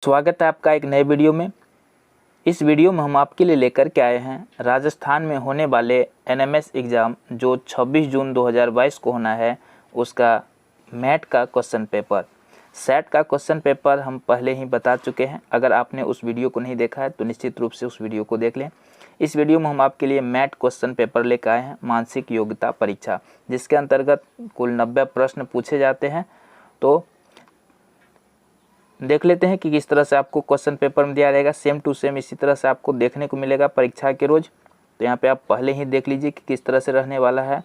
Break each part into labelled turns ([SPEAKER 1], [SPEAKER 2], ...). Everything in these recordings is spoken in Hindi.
[SPEAKER 1] स्वागत है आपका एक नए वीडियो में। इस वीडियो में हम आपके लिए लेकर के आए हैं राजस्थान में होने वाले एनएमएस एग्ज़ाम जो 26 जून 2022 को होना है, उसका मैट का क्वेश्चन पेपर। सेट का क्वेश्चन पेपर हम पहले ही बता चुके हैं। अगर आपने उस वीडियो को नहीं देखा है तो निश्चित रूप से उस वीडियो को देख लें। इस वीडियो में हम आपके लिए मैट क्वेश्चन पेपर लेकर आए हैं, मानसिक योग्यता परीक्षा, जिसके अंतर्गत कुल 90 प्रश्न पूछे जाते हैं। तो देख लेते हैं कि किस तरह से आपको क्वेश्चन पेपर में दिया रहेगा। सेम टू सेम इसी तरह से आपको देखने को मिलेगा परीक्षा के रोज़। तो यहाँ पे आप पहले ही देख लीजिए कि किस तरह से रहने वाला है।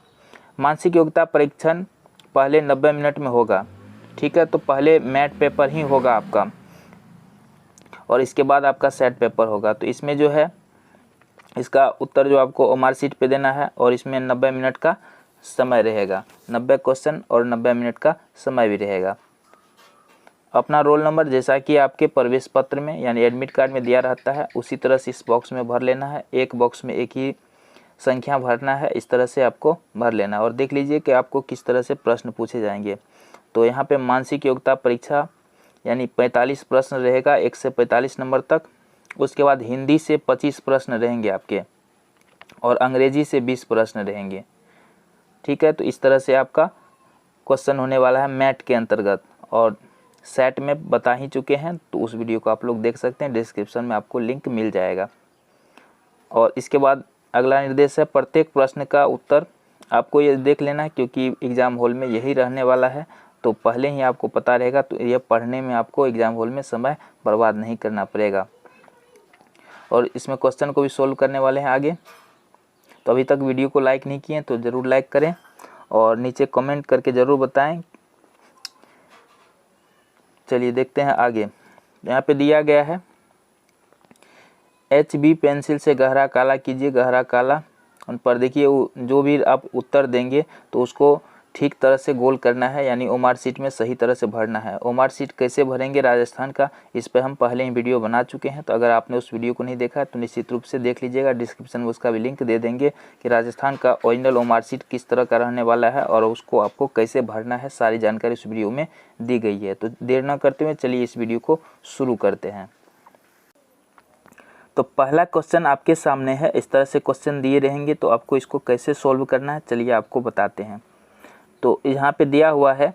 [SPEAKER 1] मानसिक योग्यता परीक्षण पहले 90 मिनट में होगा, ठीक है। तो पहले मैट पेपर ही होगा आपका और इसके बाद आपका सेट पेपर होगा। तो इसमें जो है इसका उत्तर जो आपको ओएमआर शीट पे देना है और इसमें 90 मिनट का समय रहेगा। 90 क्वेश्चन और 90 मिनट का समय भी रहेगा। अपना रोल नंबर जैसा कि आपके प्रवेश पत्र में यानी एडमिट कार्ड में दिया रहता है, उसी तरह से इस बॉक्स में भर लेना है। एक बॉक्स में एक ही संख्या भरना है, इस तरह से आपको भर लेना है। और देख लीजिए कि आपको किस तरह से प्रश्न पूछे जाएंगे। तो यहाँ पे मानसिक योग्यता परीक्षा यानी 45 प्रश्न रहेगा, 1 से 45 नंबर तक। उसके बाद हिंदी से 25 प्रश्न रहेंगे आपके और अंग्रेजी से 20 प्रश्न रहेंगे, ठीक है। तो इस तरह से आपका क्वेश्चन होने वाला है मैट के अंतर्गत। और सेट में बता ही चुके हैं, तो उस वीडियो को आप लोग देख सकते हैं, डिस्क्रिप्शन में आपको लिंक मिल जाएगा। और इसके बाद अगला निर्देश है प्रत्येक प्रश्न का उत्तर आपको ये देख लेना है, क्योंकि एग्ज़ाम हॉल में यही रहने वाला है। तो पहले ही आपको पता रहेगा, तो ये पढ़ने में आपको एग्ज़ाम हॉल में समय बर्बाद नहीं करना पड़ेगा। और इसमें क्वेश्चन को भी सोल्व करने वाले हैं आगे। तो अभी तक वीडियो को लाइक नहीं किए तो ज़रूर लाइक करें और नीचे कमेंट करके ज़रूर बताएं। चलिए देखते हैं आगे। यहाँ पे दिया गया है HB पेंसिल से गहरा काला कीजिए, गहरा काला। उन पर देखिए जो भी आप उत्तर देंगे तो उसको ठीक तरह से गोल करना है, यानी ओएमआर शीट में सही तरह से भरना है। ओएमआर शीट कैसे भरेंगे राजस्थान का, इस पर हम पहले ही वीडियो बना चुके हैं। तो अगर आपने उस वीडियो को नहीं देखा है तो निश्चित रूप से देख लीजिएगा। डिस्क्रिप्शन में उसका भी लिंक दे देंगे कि राजस्थान का ओरिजिनल ओएमआर शीट किस तरह का रहने वाला है और उसको आपको कैसे भरना है, सारी जानकारी उस वीडियो में दी गई है। तो देर न करते हुए चलिए इस वीडियो को शुरू करते हैं। तो पहला क्वेश्चन आपके सामने है। इस तरह से क्वेश्चन दिए रहेंगे तो आपको इसको कैसे सॉल्व करना है, चलिए आपको बताते हैं। तो यहाँ पे दिया हुआ है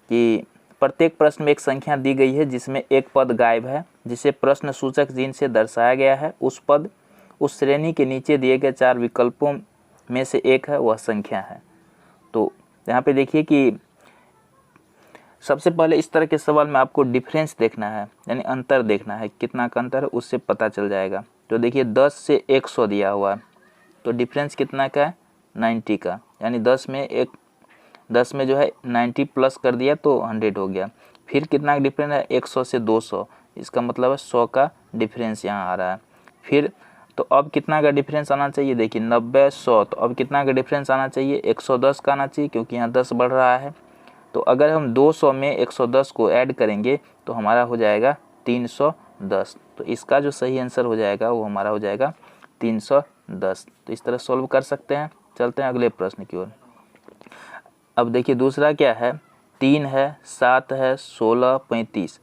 [SPEAKER 1] कि प्रत्येक प्रश्न में एक संख्या दी गई है जिसमें एक पद गायब है, जिसे प्रश्न सूचक चिन्ह से दर्शाया गया है। उस पद उस श्रेणी के नीचे दिए गए 4 विकल्पों में से एक है, वह संख्या है। तो यहाँ पे देखिए कि सबसे पहले इस तरह के सवाल में आपको डिफरेंस देखना है, यानी अंतर देखना है, कितना का अंतर है उससे पता चल जाएगा। तो देखिए 10 से 100 दिया हुआ है, तो डिफरेंस कितना का है, 90 का। यानी 10 में जो है 90 प्लस कर दिया तो 100 हो गया। फिर कितना डिफरेंस है, 100 से 200, इसका मतलब है 100 का डिफरेंस यहाँ आ रहा है। फिर तो अब कितना का डिफरेंस आना चाहिए, देखिए 90 100, तो अब कितना का डिफरेंस आना चाहिए, 110 का आना चाहिए, क्योंकि यहाँ 10 बढ़ रहा है। तो अगर हम 200 में 110 को ऐड करेंगे तो हमारा हो जाएगा 310। तो इसका जो सही आंसर हो जाएगा वो हमारा हो जाएगा 310। तो इस तरह सॉल्व कर सकते हैं। चलते हैं अगले प्रश्न की ओर। अब देखिए दूसरा क्या है, 3 है, 7 है, 16, 35।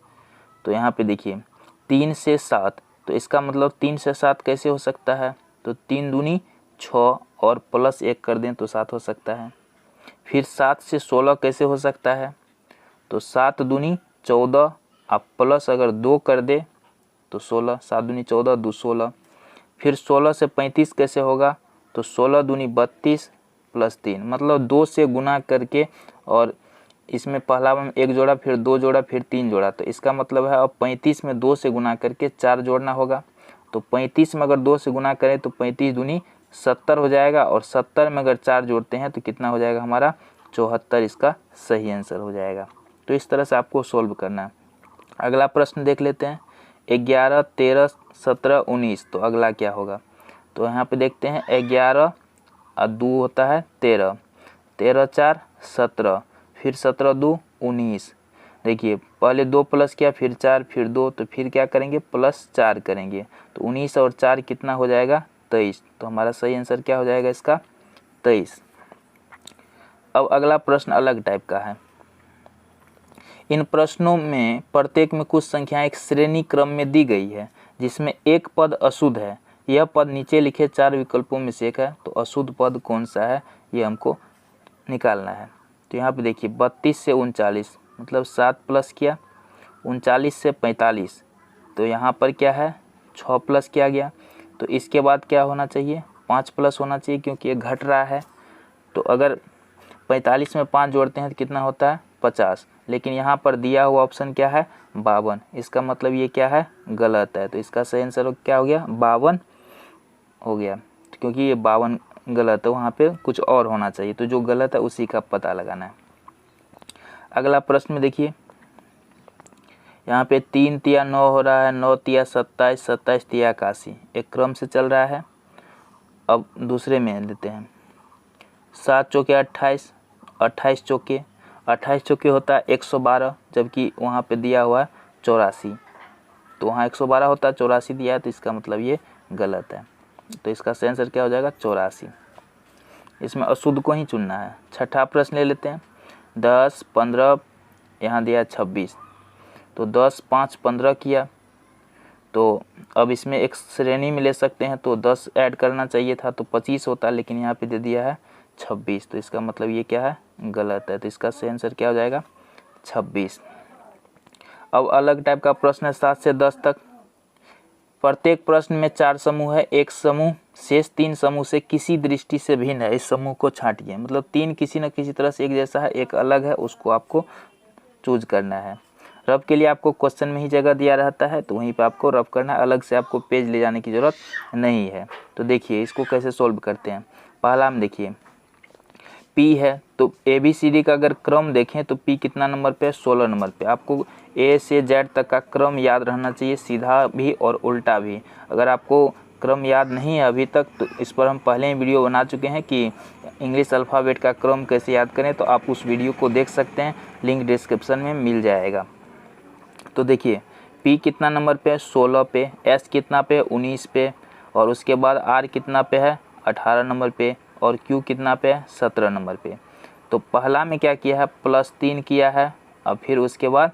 [SPEAKER 1] तो यहाँ पे देखिए 3 से 7, तो इसका मतलब 3 से 7 कैसे हो सकता है, तो 3 दूनी 6 और प्लस 1 कर दें तो 7 हो सकता है। फिर 7 से 16 कैसे हो सकता है, तो 7 दूनी 14, आप प्लस अगर 2 कर दे तो 16, 7 दूनी 14, 2 16। फिर 16 से 35 कैसे होगा, तो 16 दूनी 32 प्लस 3, मतलब 2 से गुना करके, और इसमें पहला में 1 जोड़ा, फिर 2 जोड़ा, फिर 3 जोड़ा। तो इसका मतलब है अब 35 में 2 से गुना करके 4 जोड़ना होगा। तो 35 में अगर 2 से गुना करें तो 35 दूनी 70 हो जाएगा, और 70 में अगर 4 जोड़ते हैं तो कितना हो जाएगा हमारा 74, इसका सही आंसर हो जाएगा। तो इस तरह से आपको सोल्व करना है। अगला प्रश्न देख लेते हैं, 11, 13, 17, 19। तो अगला क्या होगा, तो यहाँ पे देखते हैं 11 और 2 होता है 13, 13 4 17, फिर 17 2 19। देखिए पहले 2 प्लस किया, फिर 4, फिर 2, तो फिर क्या करेंगे प्लस 4 करेंगे। तो 19 और 4 कितना हो जाएगा 23। तो हमारा सही आंसर क्या हो जाएगा इसका 23। अब अगला प्रश्न अलग टाइप का है, इन प्रश्नों में प्रत्येक में कुछ संख्याएं एक श्रेणी क्रम में दी गई है जिसमें एक पद अशुद्ध है। यह पद नीचे लिखे 4 विकल्पों में से एक है, तो अशुद्ध पद कौन सा है ये हमको निकालना है। तो यहाँ पे देखिए 32 से 39 मतलब 7 प्लस किया, 39 से 45 तो यहाँ पर क्या है 6 प्लस किया गया। तो इसके बाद क्या होना चाहिए 5 प्लस होना चाहिए क्योंकि ये घट रहा है। तो अगर 45 में 5 जोड़ते हैं तो कितना होता है 50, लेकिन यहाँ पर दिया हुआ ऑप्शन क्या है 52। इसका मतलब ये क्या है गलत है। तो इसका सही आंसर क्या हो गया 52 हो गया, क्योंकि ये 52 गलत है, वहाँ पे कुछ और होना चाहिए। तो जो गलत है उसी का पता लगाना है। अगला प्रश्न में देखिए यहाँ पे 3 तिया 9 हो रहा है, 9 तिया 27, 27 तिया 81, एक क्रम से चल रहा है। अब दूसरे में लेते हैं 7 चौके 28, 28 चौके 28 चौके होता है 112, जबकि वहाँ पे दिया हुआ है 84। तो वहाँ 112 होता है 84 दिया है, तो इसका मतलब ये गलत है। तो इसका सही आंसर क्या हो जाएगा 84। इसमें अशुद्ध को ही चुनना है। छठा प्रश्न ले लेते हैं 10 15 यहाँ दिया 26, तो 10 5 15 किया। तो अब इसमें एक श्रेणी में ले सकते हैं, तो 10 ऐड करना चाहिए था तो 25 होता, लेकिन यहाँ पे दे दिया है 26। तो इसका मतलब ये क्या है गलत है। तो इसका सही आंसर क्या हो जाएगा 26। अब अलग टाइप का प्रश्न है 7 से 10 तक। प्रत्येक प्रश्न में 4 समूह है, एक समूह शेष 3 समूह से किसी दृष्टि से भिन्न है, इस समूह को छांटिए। मतलब 3 किसी न किसी तरह से एक जैसा है, एक अलग है, उसको आपको चूज करना है। रब के लिए आपको क्वेश्चन में ही जगह दिया रहता है, तो वहीं पे आपको रब करना है, अलग से आपको पेज ले जाने की ज़रूरत नहीं है। तो देखिए इसको कैसे सोल्व करते हैं। पहला हम देखिए P है, तो ABCD का अगर क्रम देखें तो P कितना नंबर पे है 16 नंबर पे। आपको A से Z तक का क्रम याद रहना चाहिए, सीधा भी और उल्टा भी। अगर आपको क्रम याद नहीं है अभी तक, तो इस पर हम पहले ही वीडियो बना चुके हैं कि इंग्लिश अल्फ़ाबेट का क्रम कैसे याद करें, तो आप उस वीडियो को देख सकते हैं, लिंक डिस्क्रिप्शन में मिल जाएगा। तो देखिए P कितना नंबर पे है 16 पे, S कितना पे 19 पे, और उसके बाद R कितना पे है 18 नंबर पे, और Q कितना पे है 17 नंबर पे। तो पहला में क्या किया है +3 किया है, अब फिर उसके बाद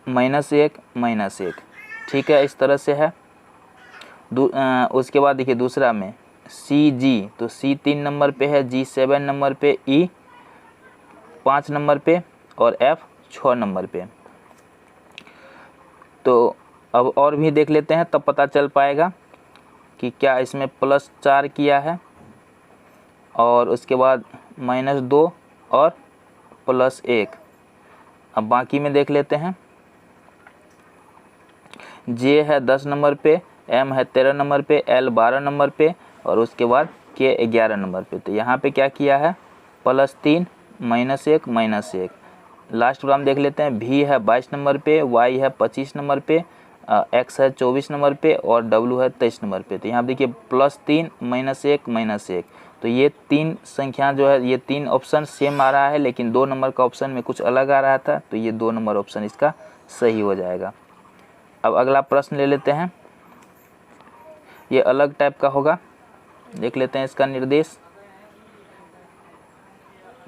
[SPEAKER 1] -1 ठीक है, इस तरह से है। उसके बाद देखिए दूसरा में CG, तो C 3 नंबर पे है, G 7 नंबर पे, E 5 नंबर पे और F 6 नंबर पे। तो अब और भी देख लेते हैं, तब पता चल पाएगा कि क्या इसमें +4 किया है, और उसके बाद -2 और +1। अब बाकी में देख लेते हैं। J है 10 नंबर पे, M है 13 नंबर पे, L 12 नंबर पे, और उसके बाद K 11 नंबर पे। तो यहाँ पे क्या किया है +3 -1 लास्ट वाला हम देख लेते हैं। V है 22 नंबर पे, Y है 25 नंबर पे, X है 24 नंबर पे, और W है 23 नंबर पे। तो यहाँ देखिए +3 -1 तो ये 3 संख्या जो है, ये 3 ऑप्शन सेम आ रहा है, लेकिन 2 नंबर का ऑप्शन में कुछ अलग आ रहा था, तो ये 2 नंबर ऑप्शन इसका सही हो जाएगा। अब अगला प्रश्न ले लेते हैं, ये अलग टाइप का होगा, देख लेते हैं इसका निर्देश।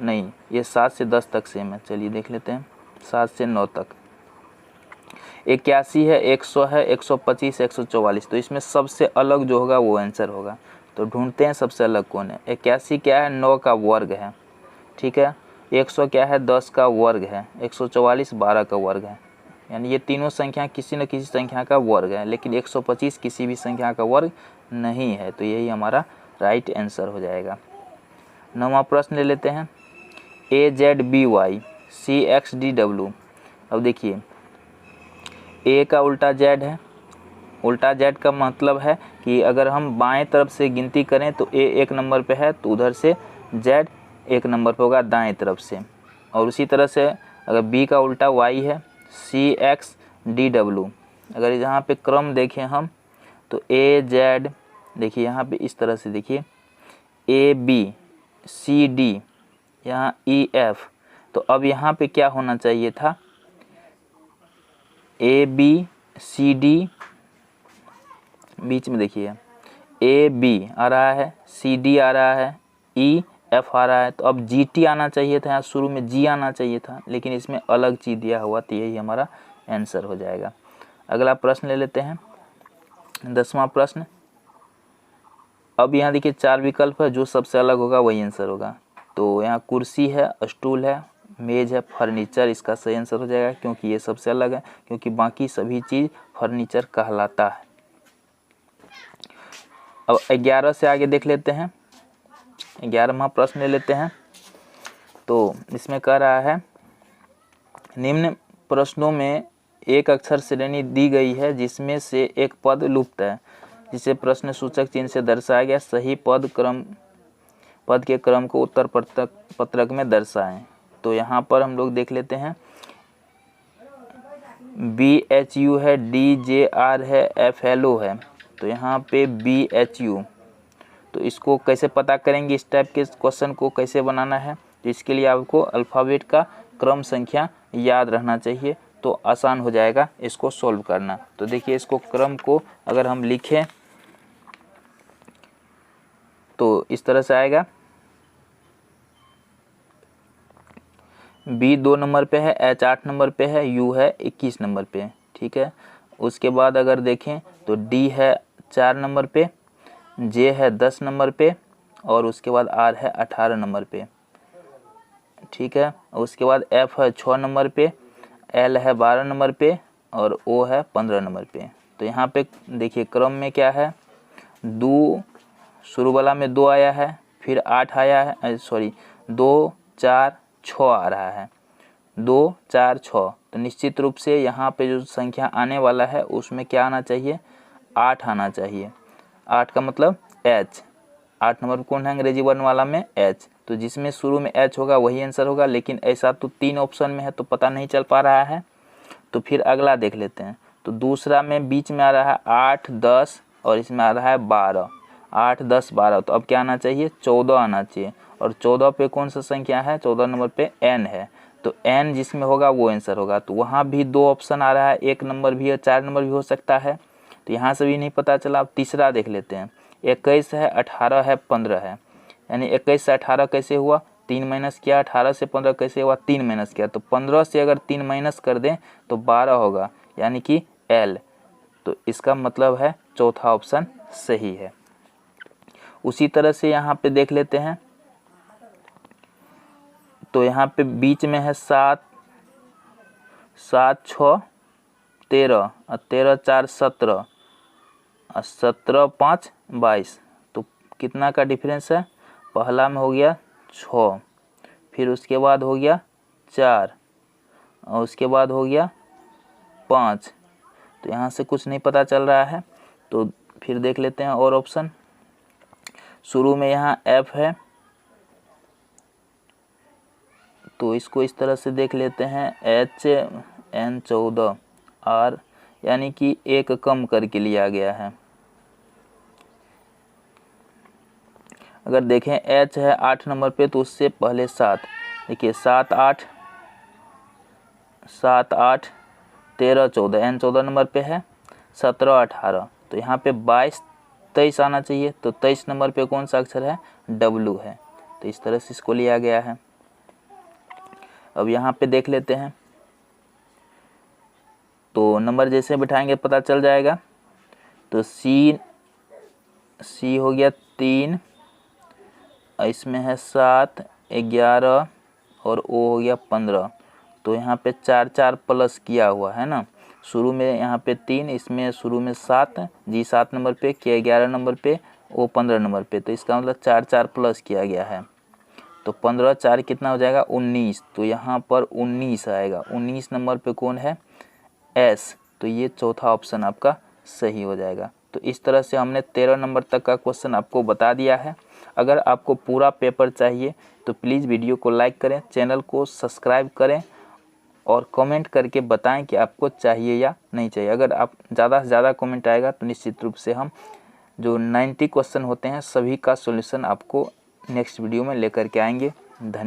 [SPEAKER 1] नहीं, ये 7 से 10 तक सेम है, चलिए देख लेते हैं 7 से 9 तक। 81 है, 100 है, 125, 144। तो इसमें सबसे अलग जो होगा वो आंसर होगा। तो ढूंढते हैं सबसे अलग कौन है। 81 क्या है 9 का वर्ग है, ठीक है। 100 क्या है 10 का वर्ग है, 144 12 का वर्ग है, यानी ये तीनों संख्या किसी न किसी संख्या का वर्ग है, लेकिन 125 किसी भी संख्या का वर्ग नहीं है। तो यही हमारा राइट आंसर हो जाएगा। 9वां प्रश्न ले लेते हैं AZBY CXDW। अब देखिए A का उल्टा Z है, उल्टा Z का मतलब है कि अगर हम बाएं तरफ से गिनती करें तो A 1 नंबर पे है, तो उधर से Z 1 नंबर पे होगा दाएं तरफ से। और उसी तरह से अगर B का उल्टा Y है CXDW, अगर यहाँ पे क्रम देखें हम तो AZ, देखिए यहाँ पे इस तरह से देखिए AB CD यहाँ EF। तो अब यहाँ पे क्या होना चाहिए था ABCD, बीच में देखिए AB आ रहा है, CD आ रहा है, F आ रहा है, तो अब GT आना चाहिए था, यहाँ शुरू में G आना चाहिए था, लेकिन इसमें अलग चीज़ दिया हुआ, तो यही हमारा आंसर हो जाएगा। अगला प्रश्न ले लेते हैं, 10वां प्रश्न। अब यहाँ देखिए 4 विकल्प है, जो सबसे अलग होगा वही आंसर होगा। तो यहाँ कुर्सी है, स्टूल है, मेज है, फर्नीचर इसका सही आंसर हो जाएगा, क्योंकि ये सबसे अलग है, क्योंकि बाकी सभी चीज़ फर्नीचर कहलाता है। अब 11 से आगे देख लेते हैं, 11वां प्रश्न ले लेते हैं। तो इसमें कह रहा है, निम्न प्रश्नों में एक अक्षर श्रेणी दी गई है जिसमें से एक पद लुप्त है, जिसे प्रश्न सूचक चिन्ह से दर्शाया गया सही पद के क्रम को उत्तर पत्रक में दर्शाएं। तो यहाँ पर हम लोग देख लेते हैं, BHU है, DJR है, FLO है। तो यहाँ पे BHU, तो इसको कैसे पता करेंगे, इस टाइप के क्वेश्चन को कैसे बनाना है, तो इसके लिए आपको अल्फ़ाबेट का क्रम संख्या याद रहना चाहिए, तो आसान हो जाएगा इसको सॉल्व करना। तो देखिए, इसको क्रम को अगर हम लिखें तो इस तरह से आएगा, B 2 नंबर पे है, H 8 नंबर पे है, U है 21 नंबर पे, ठीक है। उसके बाद अगर देखें तो D है 4 नंबर पे, J है 10 नंबर पे, और उसके बाद R है 18 नंबर पे, ठीक है। उसके बाद F है 6 नंबर पे, L है 12 नंबर पे, और O है 15 नंबर पे। तो यहाँ पे देखिए क्रम में क्या है, 2 शुरू वाला में 2 आया है, फिर 8 आया है, 2 4 6 आ रहा है, 2 4 6। तो निश्चित रूप से यहाँ पे जो संख्या आने वाला है उसमें क्या आना चाहिए, 8 आना चाहिए। 8 का मतलब H, 8 नंबर कौन है अंग्रेजी वर्ण वाला में, H। तो जिसमें शुरू में H होगा वही आंसर होगा, लेकिन ऐसा तो 3 ऑप्शन में है तो पता नहीं चल पा रहा है। तो फिर अगला देख लेते हैं। तो दूसरा में बीच में आ रहा है 8 10, और इसमें आ रहा है 12, 8 10 12। तो अब क्या आना चाहिए, 14 आना चाहिए, और 14 पे कौन सा संख्या है, 14 नंबर पे N है। तो N जिसमें होगा वो आंसर होगा। तो वहाँ भी 2 ऑप्शन आ रहा है, 1 नंबर भी है, 4 नंबर भी हो सकता है। तो यहाँ से भी नहीं पता चला। अब तीसरा देख लेते हैं, 21 है, 18 है, 15 है, यानी 21 से 18 कैसे हुआ, 3 माइनस किया, 18 से 15 कैसे हुआ, 3 माइनस किया। तो 15 से अगर 3 माइनस कर दें तो 12 होगा, यानी कि L। तो इसका मतलब है चौथा ऑप्शन सही है। उसी तरह से यहाँ पे देख लेते हैं। तो यहाँ पे बीच में है 7 7 6 13, और 13 4 17, और 17 5 22। तो कितना का डिफरेंस है, पहला में हो गया 6, फिर उसके बाद हो गया 4, और उसके बाद हो गया 5। तो यहाँ से कुछ नहीं पता चल रहा है। तो फिर देख लेते हैं और ऑप्शन। शुरू में यहाँ F है, तो इसको इस तरह से देख लेते हैं, HN 14 R, यानी कि एक कम करके लिया गया है। अगर देखें H है 8 नंबर पे, तो उससे पहले 7, देखिए 7 8 13 14, N 14 नंबर पे है, 17 18। तो यहाँ पे 22 23 आना चाहिए। तो 23 नंबर पे कौन सा अक्षर है, W है। तो इस तरह से इसको लिया गया है। अब यहाँ पे देख लेते हैं। तो नंबर जैसे बिठाएंगे पता चल जाएगा। तो C हो गया 3, इसमें है 7 11, और O हो गया 15। तो यहाँ पे 4 4 प्लस किया हुआ है ना। शुरू में यहाँ पे 3, इसमें शुरू में 7, G 7 नंबर पे, K 11 नंबर पे, O 15 नंबर पे। तो इसका मतलब 4 4 प्लस किया गया है। तो 15 4 कितना हो जाएगा, 19। तो यहाँ पर 19 आएगा। 19 नंबर पे कौन है, S। तो ये चौथा ऑप्शन आपका सही हो जाएगा। तो इस तरह से हमने 13 नंबर तक का क्वेश्चन आपको बता दिया है। अगर आपको पूरा पेपर चाहिए तो प्लीज़ वीडियो को लाइक करें, चैनल को सब्सक्राइब करें, और कमेंट करके बताएं कि आपको चाहिए या नहीं चाहिए। अगर आप ज़्यादा से ज़्यादा कमेंट आएगा तो निश्चित रूप से हम जो 90 क्वेश्चन होते हैं सभी का सॉल्यूशन आपको नेक्स्ट वीडियो में लेकर के आएंगे। धन्यवाद।